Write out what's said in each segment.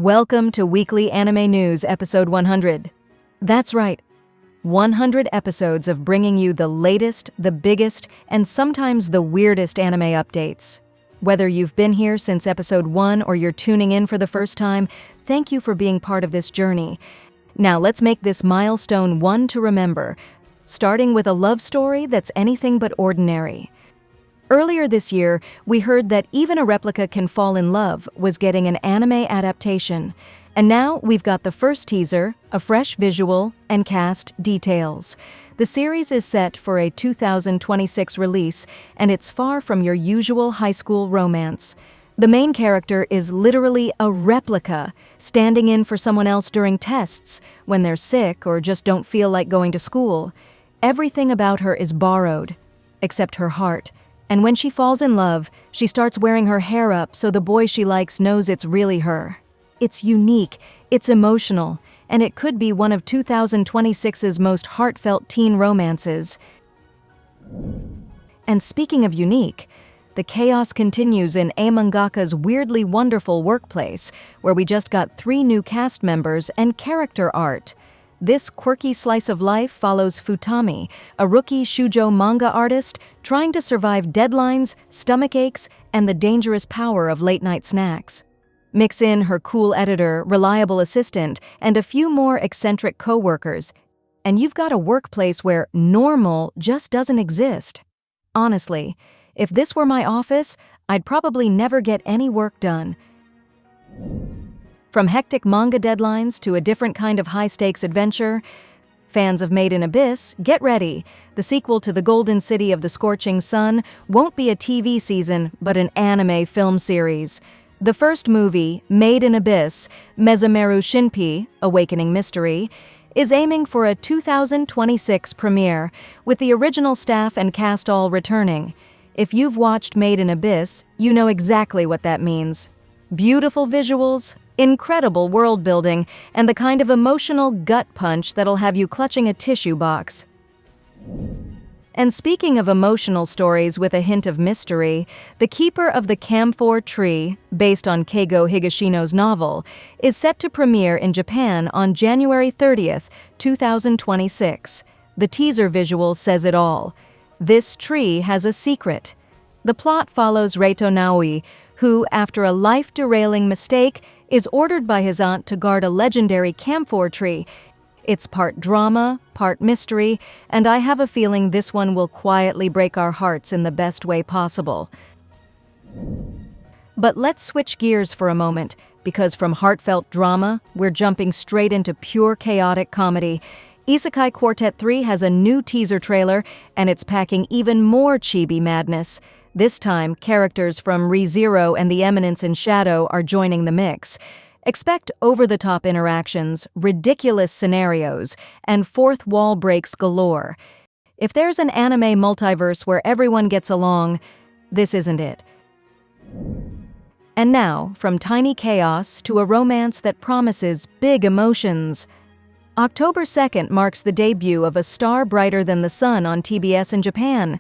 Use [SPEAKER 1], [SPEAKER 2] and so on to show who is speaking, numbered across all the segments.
[SPEAKER 1] Welcome to Weekly Anime News, episode 100. That's right, 100 episodes of bringing you the latest, the biggest, and sometimes the weirdest anime updates. Whether you've been here since episode 1 or you're tuning in for the first time, thank you for being part of this journey. Now let's make this milestone one to remember, starting with a love story that's anything but ordinary. Earlier this year, we heard that Even a Replica Can Fall in Love was getting an anime adaptation. And now we've got the first teaser, a fresh visual, and cast details. The series is set for a 2026 release, and it's far from your usual high school romance. The main character is literally a replica, standing in for someone else during tests, when they're sick or just don't feel like going to school. Everything about her is borrowed, except her heart. And when she falls in love, she starts wearing her hair up so the boy she likes knows it's really her. It's unique, it's emotional, and it could be one of 2026's most heartfelt teen romances. And speaking of unique, the chaos continues in Mangaka's weirdly wonderful workplace, where we just got 3 new cast members and character art. This quirky slice of life follows Futami, a rookie shoujo manga artist trying to survive deadlines, stomach aches, and the dangerous power of late-night snacks. Mix in her cool editor, reliable assistant, and a few more eccentric co-workers, and you've got a workplace where normal just doesn't exist. Honestly, if this were my office, I'd probably never get any work done. From hectic manga deadlines to a different kind of high-stakes adventure, fans of Made in Abyss, get ready. The sequel to The Golden City of the Scorching Sun won't be a TV season, but an anime film series. The first movie, Made in Abyss, Mezameru Shinpi, Awakening Mystery, is aiming for a 2026 premiere, with the original staff and cast all returning. If you've watched Made in Abyss, you know exactly what that means. Beautiful visuals, incredible world building, and the kind of emotional gut punch that'll have you clutching a tissue box. And speaking of emotional stories with a hint of mystery, The Keeper of the Camphor Tree, based on Keigo Higashino's novel, is set to premiere in Japan on January 30th, 2026. The teaser visual says it all. This tree has a secret. The plot follows Reito Naoi, who, after a life-derailing mistake, is ordered by his aunt to guard a legendary camphor tree. It's part drama, part mystery, and I have a feeling this one will quietly break our hearts in the best way possible. But let's switch gears for a moment, because from heartfelt drama, we're jumping straight into pure chaotic comedy. Isekai Quartet 3 has a new teaser trailer, and it's packing even more chibi madness. This time, characters from ReZero and The Eminence in Shadow are joining the mix. Expect over-the-top interactions, ridiculous scenarios, and fourth wall breaks galore. If there's an anime multiverse where everyone gets along, this isn't it. And now, from tiny chaos to a romance that promises big emotions. October 2nd marks the debut of A Star Brighter Than the Sun on TBS in Japan.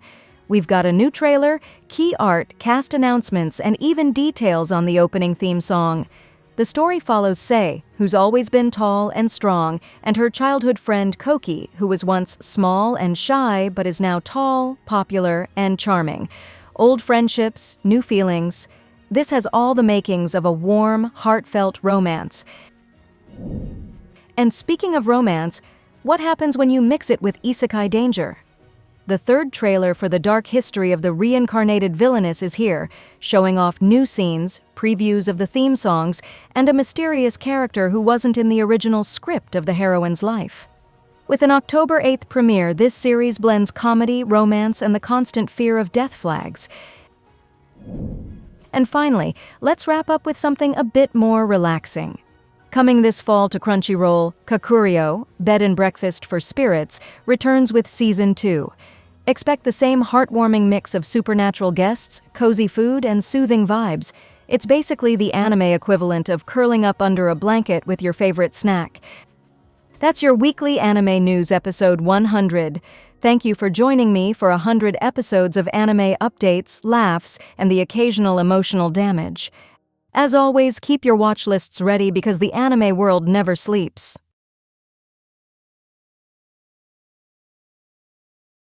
[SPEAKER 1] We've got a new trailer, key art, cast announcements, and even details on the opening theme song. The story follows Sei, who's always been tall and strong, and her childhood friend Koki, who was once small and shy but is now tall, popular, and charming. Old friendships, new feelings. This has all the makings of a warm, heartfelt romance. And speaking of romance, what happens when you mix it with isekai danger? The third trailer for the dark history of the Reincarnated Villainess is here, showing off new scenes, previews of the theme songs, and a mysterious character who wasn't in the original script of the heroine's life. With an October 8th premiere, this series blends comedy, romance, and the constant fear of death flags. And finally, let's wrap up with something a bit more relaxing. Coming this fall to Crunchyroll, Kakuriyo, Bed and Breakfast for Spirits, returns with Season 2. Expect the same heartwarming mix of supernatural guests, cozy food, and soothing vibes. It's basically the anime equivalent of curling up under a blanket with your favorite snack. That's your weekly anime news episode 100. Thank you for joining me for 100 episodes of anime updates, laughs, and the occasional emotional damage. As always, keep your watch lists ready because the anime world never sleeps.